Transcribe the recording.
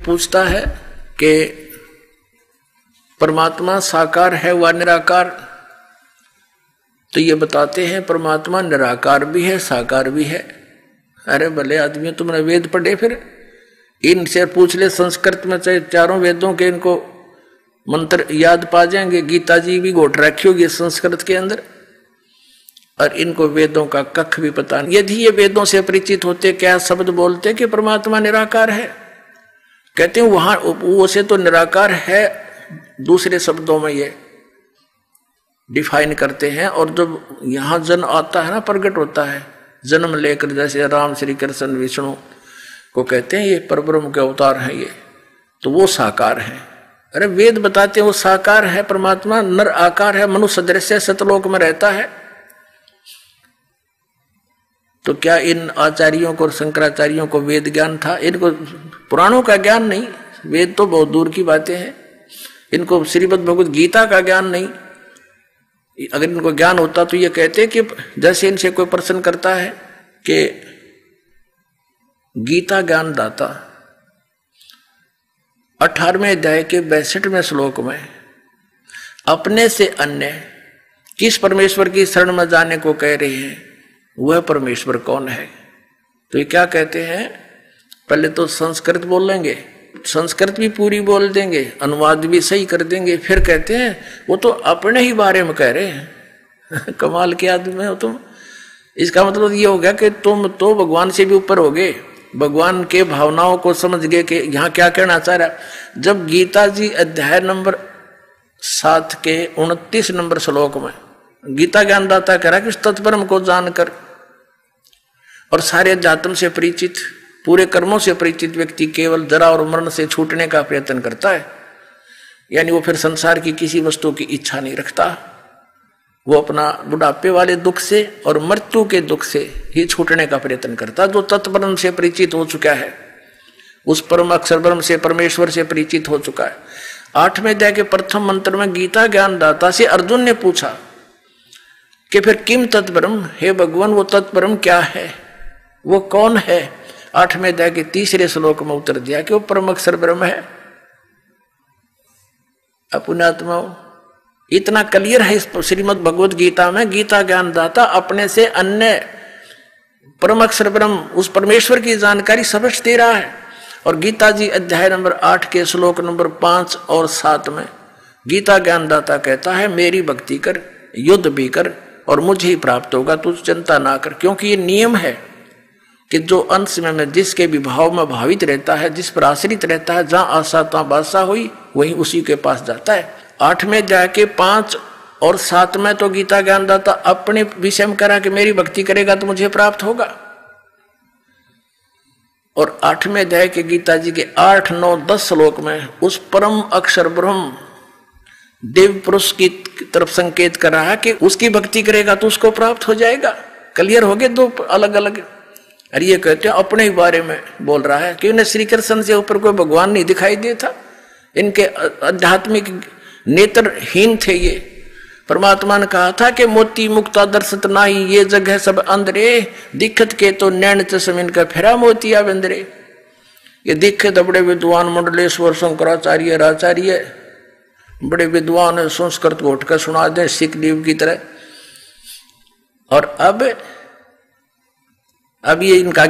पूछता है कि परमात्मा साकार है व निराकार। तो ये बताते हैं परमात्मा निराकार भी है साकार भी है। अरे भले आदमी तुमने वेद पढ़े, फिर इनसे पूछ ले संस्कृत में, चाहे चारों वेदों के इनको मंत्र याद पा जाएंगे। गीता जी भी घोट रखी होगी संस्कृत के अंदर, और इनको वेदों का कख भी पता नहीं। यदि ये वेदों से परिचित होते, क्या शब्द बोलते कि परमात्मा निराकार है? कहते हैं वहां वो से तो निराकार है, दूसरे शब्दों में ये डिफाइन करते हैं। और जब यहां जन्म आता है ना, प्रकट होता है, जन्म लेकर, जैसे राम श्री कृष्ण विष्णु को कहते हैं ये परब्रह्म के अवतार हैं ये, तो वो साकार है। अरे वेद बताते हैं वो साकार है, परमात्मा नर आकार है, मनुष्य दृश्य सतलोक में रहता है। तो क्या इन आचार्यों को और शंकराचार्यों को वेद ज्ञान था? इनको पुराणों का ज्ञान नहीं, वेद तो बहुत दूर की बातें हैं। इनको श्रीमद् भगवद गीता का ज्ञान नहीं। अगर इनको ज्ञान होता तो ये कहते कि जैसे इनसे कोई प्रश्न करता है कि गीता ज्ञान दाता 18वें अध्याय के 62वें श्लोक में अपने से अन्य किस परमेश्वर की शरण में जाने को कह रहे हैं, वह परमेश्वर कौन है? तो ये क्या कहते हैं, पहले तो संस्कृत बोल लेंगे, संस्कृत भी पूरी बोल देंगे, अनुवाद भी सही कर देंगे, फिर कहते हैं वो तो अपने ही बारे में कह रहे हैं। कमाल के आदमी हो तुम। इसका मतलब ये हो गया कि तुम तो भगवान से भी ऊपर हो गए, भगवान के भावनाओं को समझ गए कि यहाँ क्या कहना चाह रहा। जब गीता जी अध्याय नंबर 7 के 29 नंबर श्लोक में गीता ज्ञानदाता कह रहा कि तत्परम को जानकर और सारे अध्यात्म से परिचित, पूरे कर्मों से परिचित व्यक्ति केवल जरा और मरण से छूटने का प्रयत्न करता है। यानी वो फिर संसार की किसी वस्तु की इच्छा नहीं रखता, वो अपना बुढ़ापे वाले दुख से और मृत्यु के दुख से ही छूटने का प्रयत्न करता। जो तत्परम से परिचित हो चुका है, उस परम अक्षर ब्रह्म से, परमेश्वर से परिचित हो चुका है। 8वें अध्याय के प्रथम मंत्र में गीता ज्ञानदाता से अर्जुन ने पूछा कि फिर किम तत्परम, हे भगवान वो तत्परम क्या है, वो कौन है? 8वें अध्याय के 3 श्लोक में उत्तर दिया कि वो परम अक्षर ब्रह्म है। पुण्यात्मा, इतना क्लियर है इस श्रीमद् भगवद गीता में। गीता ज्ञानदाता अपने से अन्य परम अक्षर ब्रह्म, उस परमेश्वर की जानकारी स्पष्ट दे रहा है। और गीता जी अध्याय नंबर 8 के श्लोक नंबर 5 और 7 में गीता ज्ञानदाता कहता है मेरी भक्ति कर, युद्ध भी कर और मुझे ही प्राप्त होगा, तू चिंता ना कर। क्योंकि ये नियम है कि जो अंश में जिसके भी भाव में भावित रहता है, जिस पर आश्रित रहता है, जहां आशा तहां बादशाह हुई, वही उसी के पास जाता है। 8वें अध्याय के 5 और 7 में तो गीता ज्ञानदाता अपने विषय में करा कि मेरी भक्ति करेगा तो मुझे प्राप्त होगा। और 8वें अध्याय के गीता जी के 8, 9, 10 श्लोक में उस परम अक्षर ब्रह्म देव पुरुष की तरफ संकेत कर रहा है कि उसकी भक्ति करेगा तो उसको प्राप्त हो जाएगा। क्लियर हो गए दो अलग अलग। और ये कहते हैं अपने ही बारे में बोल रहा है कि उन्हें श्री कृष्ण से ऊपर कोई भगवान नहीं दिखाई देता। इनके आध्यात्मिक नेत्रहीन थे ये। परमात्मा ने कहा था कि मोती मुक्ता दर्शत नाही, ये जगह सब अंधरे, दिखत के तो नैन चश्म इनका फेरा मोतिया बंदरे। ये दिखे तो बड़े विद्वान मंडलेश्वर शंकराचार्य आचार्य, बड़े विद्वान है, संस्कृत घोट कर सुना दे सिख लीव की तरह। और अब ये इनका